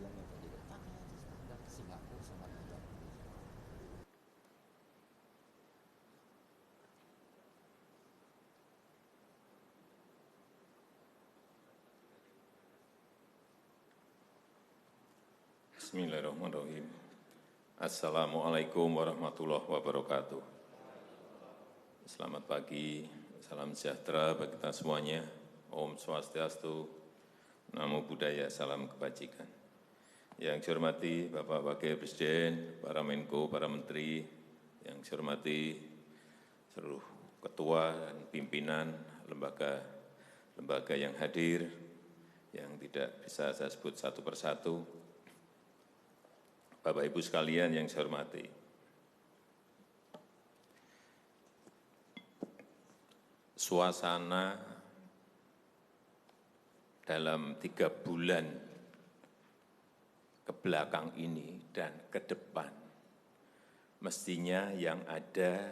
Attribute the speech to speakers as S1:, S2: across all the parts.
S1: bilang ya Pak, jadi tanya aja standar Singapura sama kita.
S2: Bismillahirrahmanirrahim. Assalamualaikum warahmatullahi wabarakatuh. Selamat pagi, salam sejahtera bagi kita semuanya. Om Swastiastu, Namo Buddhaya, salam kebajikan. Yang saya hormati Bapak Wakil Presiden, para Menko, para Menteri, yang saya hormati seluruh ketua dan pimpinan lembaga yang hadir, yang tidak bisa saya sebut satu persatu. Bapak Ibu sekalian yang saya hormati, suasana dalam 3 bulan ke belakang ini dan ke depan, mestinya yang ada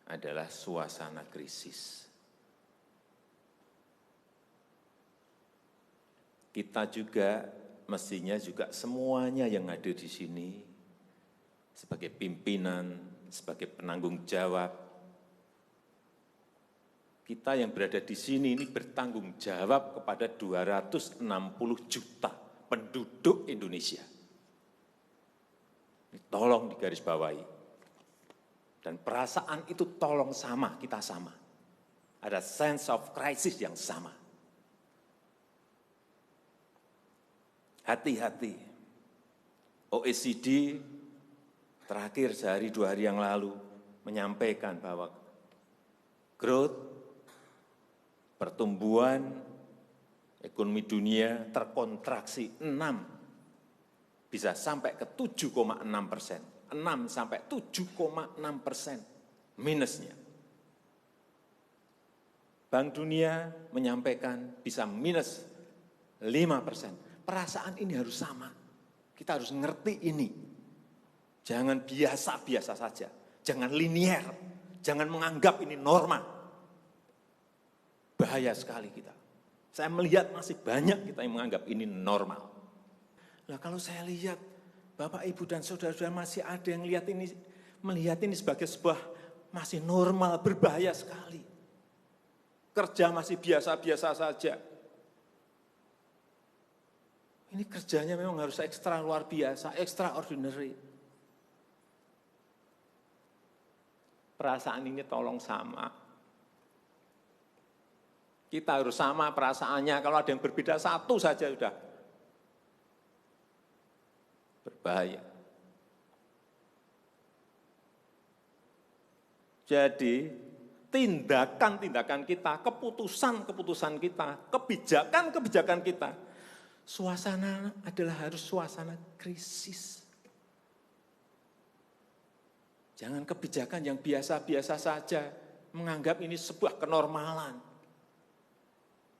S2: adalah suasana krisis. Kita juga mestinya juga semuanya yang ada di sini sebagai pimpinan, sebagai penanggung jawab, kita yang berada di sini ini bertanggung jawab kepada 260 juta penduduk Indonesia. Ini tolong digarisbawahi. Dan perasaan itu tolong sama, kita sama. Ada sense of crisis yang sama. Hati-hati, OECD terakhir sehari 2 hari yang lalu menyampaikan bahwa growth, pertumbuhan ekonomi dunia terkontraksi 6, bisa sampai ke 7,6%, 6 sampai 7,6% minusnya. Bank Dunia menyampaikan bisa minus 5%. Perasaan ini harus sama. Kita harus ngerti ini. Jangan biasa-biasa saja. Jangan linier. Jangan menganggap ini norma. Bahaya sekali kita. Saya melihat masih banyak kita yang menganggap ini normal. Nah, kalau saya lihat Bapak, Ibu, dan saudara-saudara masih ada yang melihat ini sebagai sebuah masih normal, berbahaya sekali. Kerja masih biasa-biasa saja. Ini kerjanya memang harus ekstra luar biasa, extraordinary. Perasaan ini tolong sama. Kita harus sama perasaannya, kalau ada yang berbeda satu saja sudah berbahaya. Jadi tindakan-tindakan kita, keputusan-keputusan kita, kebijakan-kebijakan kita, suasana adalah harus suasana krisis. Jangan kebijakan yang biasa-biasa saja, menganggap ini sebuah kenormalan.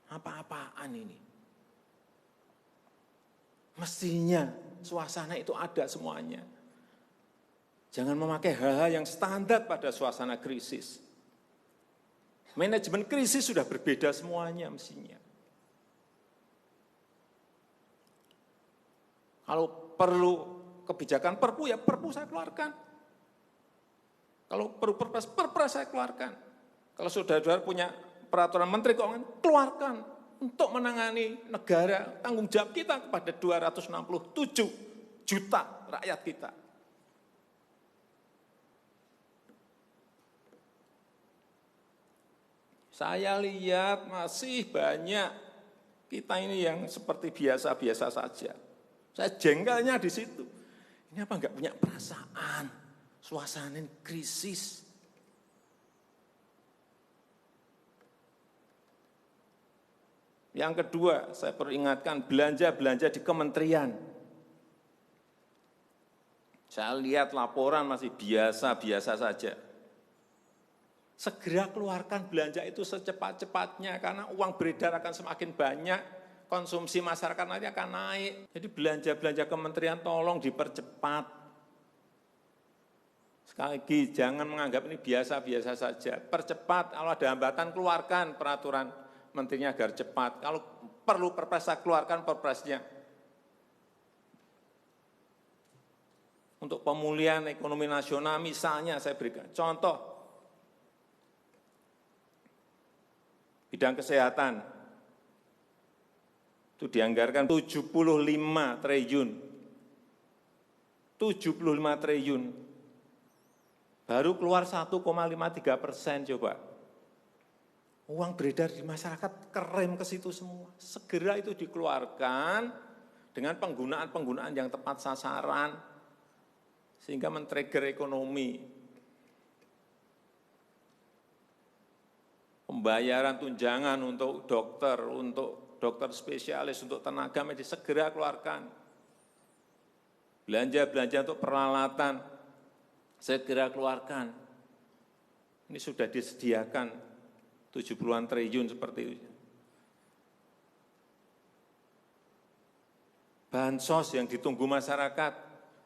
S2: Apa-apaan ini? Mestinya suasana itu ada semuanya. Jangan memakai hal-hal yang standar pada suasana krisis. Manajemen krisis sudah berbeda semuanya mestinya. Kalau perlu kebijakan perpu, ya perpu saya keluarkan. Kalau perlu perpres saya keluarkan. Kalau saudara-saudara punya peraturan menteri keuangan, keluarkan untuk menangani negara, tanggung jawab kita kepada 267 juta rakyat kita. Saya lihat masih banyak kita ini yang seperti biasa-biasa saja. Saya jengkelnya di situ. Ini apa enggak punya perasaan, suasana krisis. Yang kedua, saya perlu ingatkan belanja-belanja di kementerian. Saya lihat laporan masih biasa-biasa saja. Segera keluarkan belanja itu secepat-cepatnya karena uang beredar akan semakin banyak. Konsumsi masyarakat nanti akan naik. Jadi belanja-belanja kementerian tolong dipercepat. Sekali lagi, jangan menganggap ini biasa-biasa saja. Percepat, kalau ada hambatan keluarkan peraturan menterinya agar cepat. Kalau perlu perpres, keluarkan perpresnya. untuk pemulihan ekonomi nasional. Misalnya saya berikan contoh, bidang kesehatan, itu dianggarkan 75 triliun. 75 triliun. Baru keluar 1,53% coba. Uang beredar di masyarakat kerem ke situ semua. Segera itu dikeluarkan dengan penggunaan-penggunaan yang tepat sasaran, sehingga men-trigger ekonomi. Pembayaran tunjangan untuk dokter spesialis, untuk tenaga medis, segera keluarkan. Belanja-belanja untuk peralatan, segera keluarkan. Ini sudah disediakan 70-an triliun seperti itu. Bansos yang ditunggu masyarakat,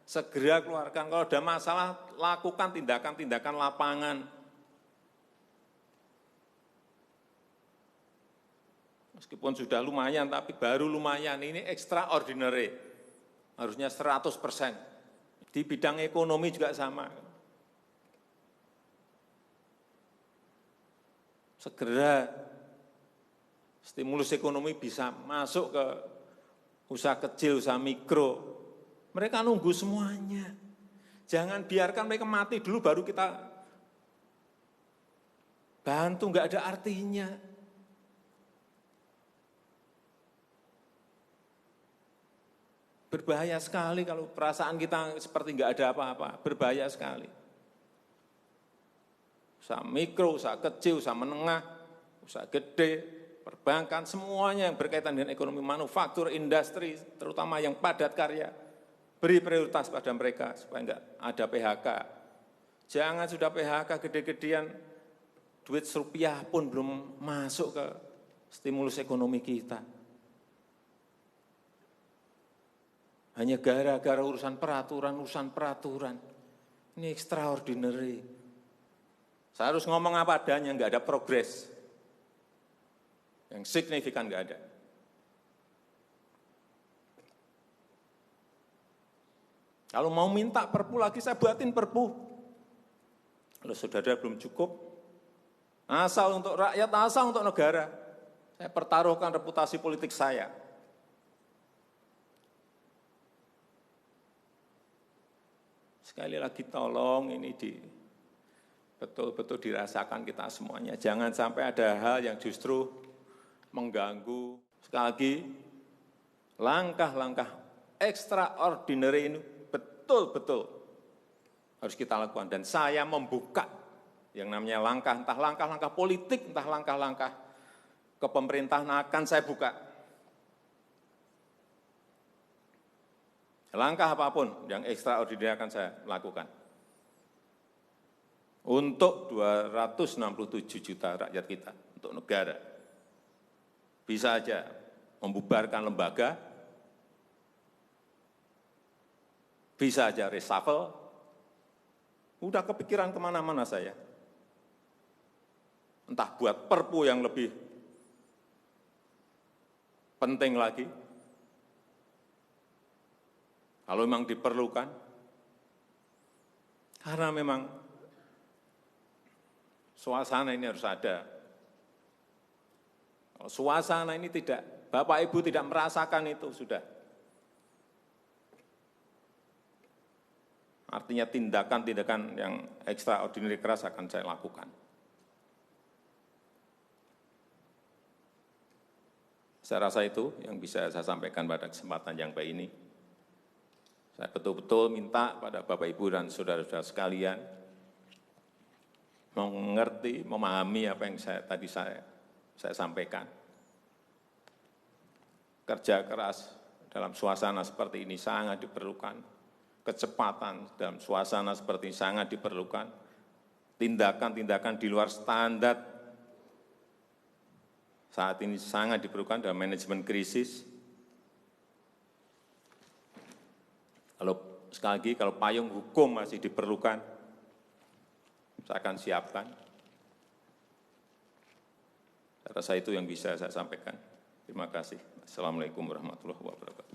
S2: segera keluarkan. Kalau ada masalah, lakukan tindakan-tindakan lapangan. Meskipun sudah lumayan, tapi baru lumayan. Ini extraordinary. Harusnya 100%. Di bidang ekonomi juga sama. Segera stimulus ekonomi bisa masuk ke usaha kecil, usaha mikro. Mereka nunggu semuanya. Jangan biarkan mereka mati dulu baru kita bantu, nggak ada artinya. Berbahaya sekali kalau perasaan kita seperti nggak ada apa-apa, berbahaya sekali. Usaha mikro, usaha kecil, usaha menengah, usaha gede, perbankan, semuanya yang berkaitan dengan ekonomi manufaktur, industri, terutama yang padat karya, beri prioritas pada mereka supaya enggak ada PHK. Jangan sudah PHK gede-gedean, duit rupiah pun belum masuk ke stimulus ekonomi kita. Hanya gara-gara urusan peraturan. Ini extraordinary. Saya harus ngomong apa adanya, enggak ada progres. Yang signifikan enggak ada. Kalau mau minta perpu lagi, saya buatin perpu. Kalau saudara belum cukup, asal untuk rakyat, asal untuk negara. Saya pertaruhkan reputasi politik saya. Sekali lagi tolong ini betul-betul dirasakan kita semuanya. Jangan sampai ada hal yang justru mengganggu. Sekali lagi, langkah-langkah extraordinary ini betul-betul harus kita lakukan. Dan saya membuka yang namanya langkah, entah langkah-langkah politik, entah langkah-langkah kepemerintahan akan saya buka. Langkah apapun yang extraordinary akan saya lakukan. Untuk 267 juta rakyat kita, untuk negara. Bisa aja membubarkan lembaga, bisa aja reshuffle, udah kepikiran kemana-mana saya. Entah buat perpu yang lebih penting lagi, kalau memang diperlukan, karena memang suasana ini harus ada. Kalau suasana ini tidak, Bapak Ibu tidak merasakan itu, sudah. Artinya tindakan-tindakan yang extraordinary keras akan saya lakukan. Saya rasa itu yang bisa saya sampaikan pada kesempatan yang baik ini. Saya betul-betul minta pada Bapak Ibu dan saudara-saudara sekalian mengerti, memahami apa yang tadi saya sampaikan. Kerja keras dalam suasana seperti ini sangat diperlukan. Kecepatan dalam suasana seperti ini sangat diperlukan. Tindakan-tindakan di luar standar saat ini sangat diperlukan dalam manajemen krisis. Sekali lagi, kalau payung hukum masih diperlukan, saya akan siapkan. Saya rasa itu yang bisa saya sampaikan. Terima kasih. Assalamualaikum warahmatullahi wabarakatuh.